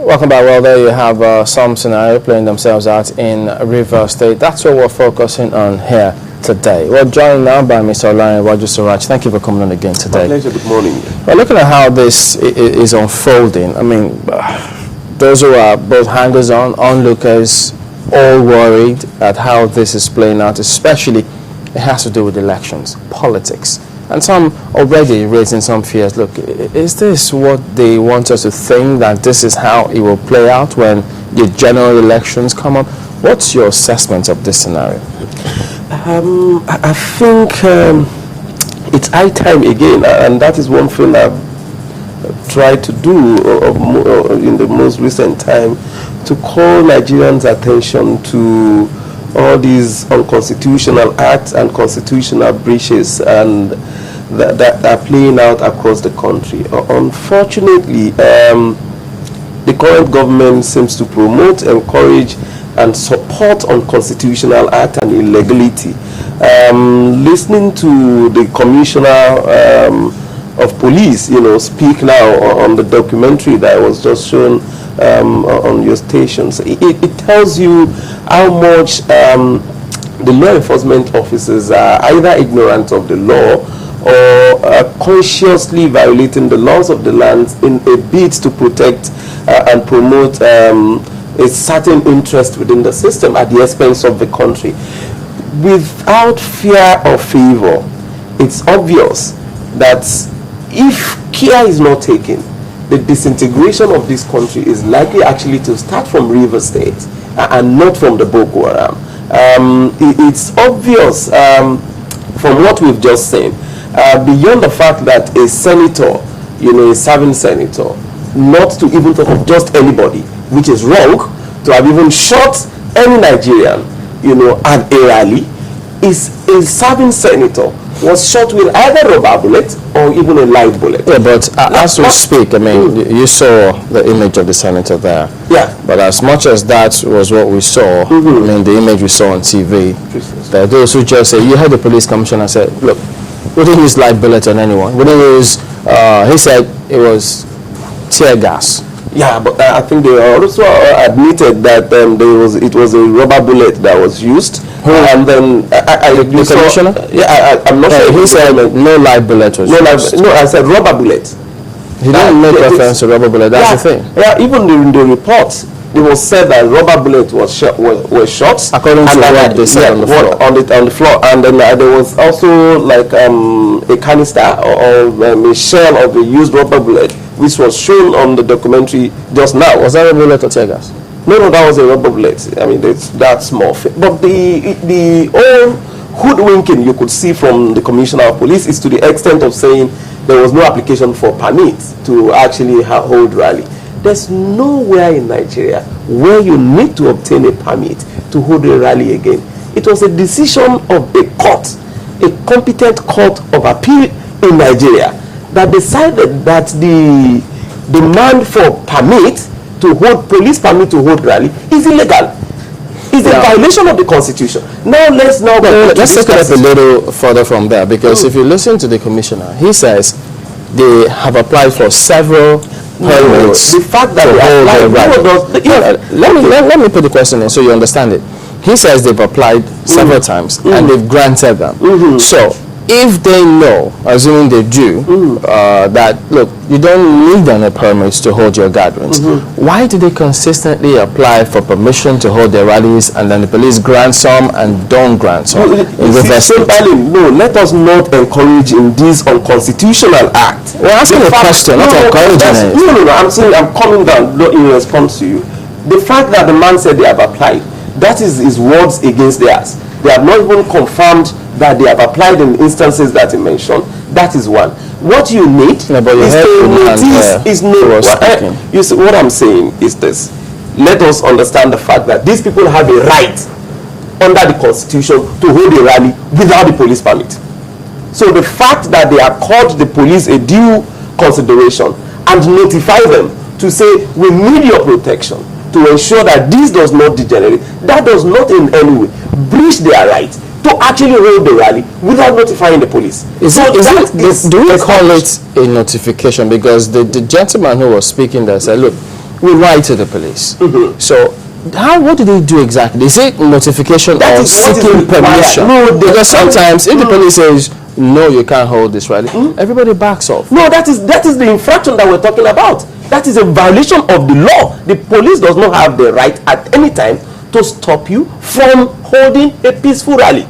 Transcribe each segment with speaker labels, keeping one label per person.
Speaker 1: Welcome back. Well, there you have some scenario playing themselves out in Rivers State. That's what we're focusing on here today. We're joined now by Mr. Olanrewaju Suraj. Thank you for coming on again today.
Speaker 2: My pleasure. Good morning.
Speaker 1: Well, looking at how this is unfolding, I mean, those who are both hangers-on, onlookers, all worried at how this is playing out, especially it has to do with elections, politics. And some already raising some fears. Look, is this what they want us to think, that this is how it will play out when the general elections come up? What's your assessment of this scenario?
Speaker 2: I think it's high time again, and that is one thing I've tried to do in the most recent time, to call Nigerians' attention to all these unconstitutional acts and constitutional breaches and that are playing out across the country. Unfortunately, the current government seems to promote, encourage, and support unconstitutional act and illegality. Listening to the commissioner of police, speak now on the documentary that was just shown on your stations, it tells you how much the law enforcement officers are either ignorant of the law or consciously violating the laws of the land in a bid to protect and promote a certain interest within the system at the expense of the country. Without fear or favor, it's obvious that if care is not taken, the disintegration of this country is likely actually to start from Rivers State and not from the Boko Haram. It's obvious from what we've just seen, beyond the fact that a senator, a serving senator, not to even talk of just anybody, which is wrong, to have even shot any Nigerian, at a rally, is a serving senator was shot with either a rubber bullet or even a live bullet.
Speaker 1: Yeah, but as we speak, I mean, you saw the image of the senator there.
Speaker 2: Yeah.
Speaker 1: But as much as that was what we saw, I mean, the image we saw on TV, there are those who just say, you heard the police commissioner say, look, we didn't use live bullets on anyone. We didn't use, he said it was tear gas.
Speaker 2: Yeah, but I think they also admitted that it was a rubber bullet that was used. And then
Speaker 1: the commissioner?
Speaker 2: I'm not sure.
Speaker 1: He said no live bullet was used.
Speaker 2: No, I said rubber bullet.
Speaker 1: He didn't make reference to rubber bullet. That's the thing.
Speaker 2: Yeah, even during the report, it was said that rubber bullet was shot.
Speaker 1: According to what they said on the floor.
Speaker 2: On the floor, and then there was also like a canister or a shell of a used rubber bullet, which was shown on the documentary just now.
Speaker 1: Was that a bullet or tear gas?
Speaker 2: No, that was a rubber bullet. I mean, that's small. But the whole hoodwinking you could see from the commissioner of police is to the extent of saying there was no application for permits to actually hold rally. There's nowhere in Nigeria where you need to obtain a permit to hold a rally again. It was a decision of a court, a competent court of appeal in Nigeria, that decided that the demand for permit to hold, police permit to hold rally is illegal. It's a violation of the Constitution. Now let's take
Speaker 1: it up a little further from there, because if you listen to the commissioner, he says they have applied for several permits.
Speaker 2: The fact that they applied,
Speaker 1: let me put the question in so you understand it. He says they've applied several times and they've granted them. So if they know, assuming they do, that, look, you don't need any permits to hold your gatherings, why do they consistently apply for permission to hold their rallies and then the police grant some and don't grant some?
Speaker 2: No, let us not encourage in this unconstitutional act.
Speaker 1: We're asking a question, not encouraging it.
Speaker 2: No, I'm saying I'm coming down in response to you. The fact that the man said they have applied, that is his words against theirs. They have not even confirmed that they have applied in instances that he mentioned. That is one. What you need is to notice. You see, what I'm saying is this. Let us understand the fact that these people have a right under the Constitution to hold a rally without the police permit. So the fact that they accord the police a due consideration and notify them to say, we need your protection to ensure that this does not degenerate, that does not in any way breach their right to actually hold the rally without notifying the police.
Speaker 1: Do we call it a notification? Because the gentleman who was speaking there said, look, will write to the police. So what do they do exactly? Is it notification or seeking permission?
Speaker 2: No,
Speaker 1: because sometimes if the police says, no, you can't hold this rally, everybody backs off.
Speaker 2: No, that is the infraction that we're talking about. That is a violation of the law. The police does not have the right at any time to stop you from holding a peaceful rally.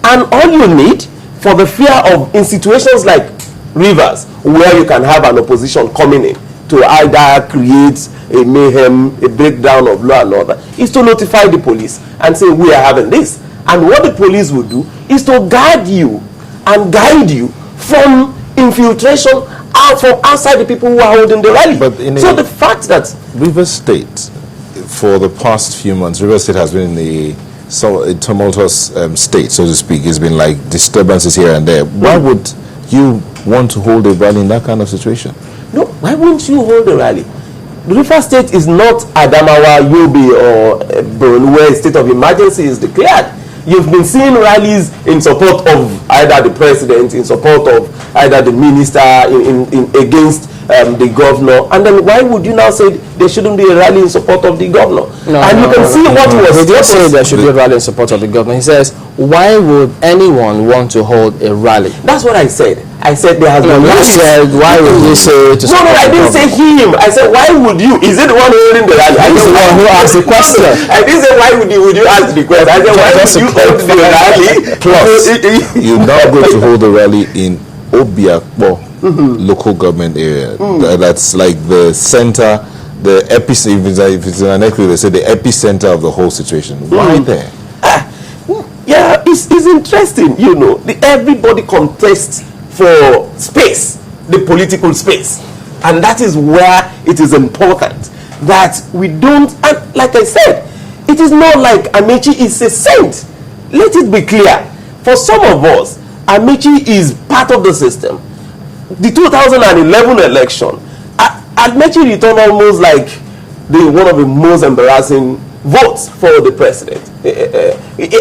Speaker 2: And all you need, for the fear of, in situations like Rivers, where you can have an opposition coming in to either create a mayhem, a breakdown of law and order, is to notify the police and say, we are having this. And what the police will do is to guard you and guide you from infiltration out from outside the people who are holding the rally.
Speaker 3: But
Speaker 2: so the fact that
Speaker 3: Rivers State, for the past few months, Rivers State has been in a tumultuous state, so to speak. It's been like disturbances here and there. Why would you want to hold a rally in that kind of situation?
Speaker 2: No, why wouldn't you hold a rally? The Rivers State is not Adamawa, Yobe, or Borno, where a state of emergency is declared. You've been seeing rallies in support of either the president, in support of either the minister, against the governor. And then why would you now say there shouldn't be a rally in support of the governor? You can see what he was.
Speaker 1: He didn't say there should be a rally in support of the governor. He says, why would anyone want to hold a rally?
Speaker 2: That's what I said. I said there has been.
Speaker 1: You said, why would you say to
Speaker 2: No, I didn't say him. I said, why would you? Is it the one holding the rally?
Speaker 1: I the one who asked the question.
Speaker 2: I didn't say why would you ask the question. I said, why would you hold the rally?
Speaker 3: Plus, you now go to hold a rally in Obiakpo local government area. That's like the center, the epicenter. If it's in an earthquake, they say the epicenter of the whole situation. Why there?
Speaker 2: Yeah, it's interesting. You know, everybody contests for space, the political space, and that is where it is important that we don't. And like I said, it is not like Amechi is a saint. Let it be clear. For some of us, Amechi is part of the system. The 2011 election, Amechi returned almost like one of the most embarrassing votes for the president.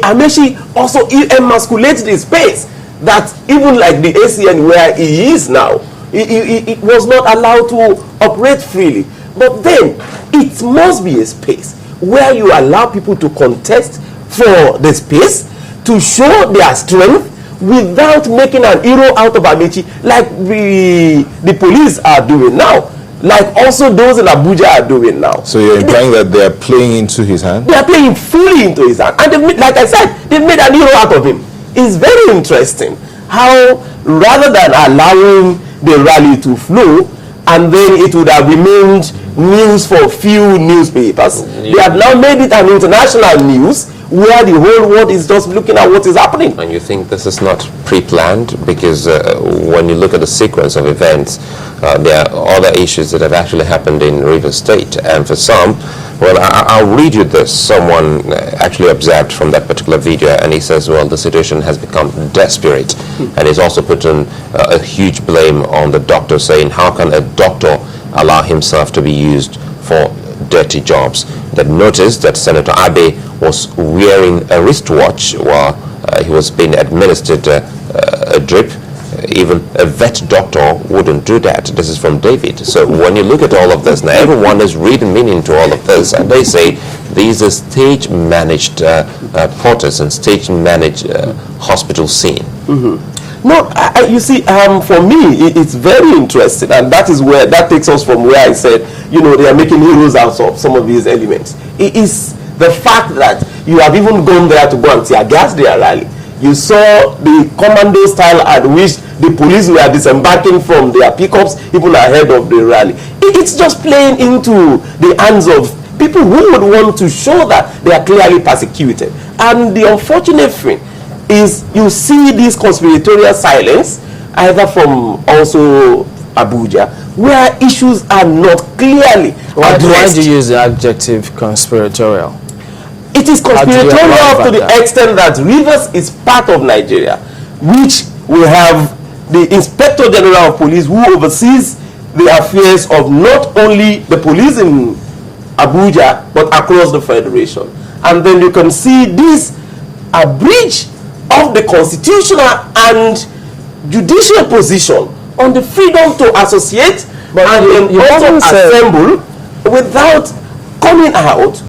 Speaker 2: Amechi also emasculated the space that even like the ACN where he is now, it was not allowed to operate freely. But then, it must be a space where you allow people to contest for the space, to show their strength, without making an hero out of Amechi, like the police are doing now, like also those in Abuja are doing now.
Speaker 3: So you're implying that they are playing into his hand?
Speaker 2: They are playing fully into his hand. And like I said, they've made an hero out of him. It's very interesting how, rather than allowing the rally to flow, and then it would have remained news for few newspapers, they have now made it an international news, where the whole world is just looking at what is happening.
Speaker 4: And you think this is not pre-planned? Because when you look at the sequence of events, there are other issues that have actually happened in Rivers State. And for some, well, I'll read you this. Someone actually observed from that particular video, and he says, well, the situation has become desperate. And he's also put in a huge blame on the doctor, saying, how can a doctor allow himself to be used for dirty jobs? That noticed that Senator Abe was wearing a wristwatch while he was being administered a drip. Even a vet doctor wouldn't do that. This is from David. So when you look at all of this, now everyone is reading meaning to all of this, and they say these are stage-managed protests and stage-managed hospital scene.
Speaker 2: No, you see, for me, it's very interesting, and that is where that takes us from where I said, you know, they are making heroes out of some of these elements. It is the fact that you have even gone there to go and tear gas their rally. You saw the commando style at which the police were disembarking from their pickups even ahead of the rally. It's just playing into the hands of people who would want to show that they are clearly persecuted. And the unfortunate thing is you see this conspiratorial silence either from also Abuja, where issues are not clearly addressed.
Speaker 1: Why do you use the adjective conspiratorial?
Speaker 2: It is conspiratorial to the extent that Rivers is part of Nigeria, which we have the Inspector General of Police who oversees the affairs of not only the police in Abuja but across the federation. And then you can see this a breach of the constitutional and judicial position on the freedom to associate and then also assemble without coming out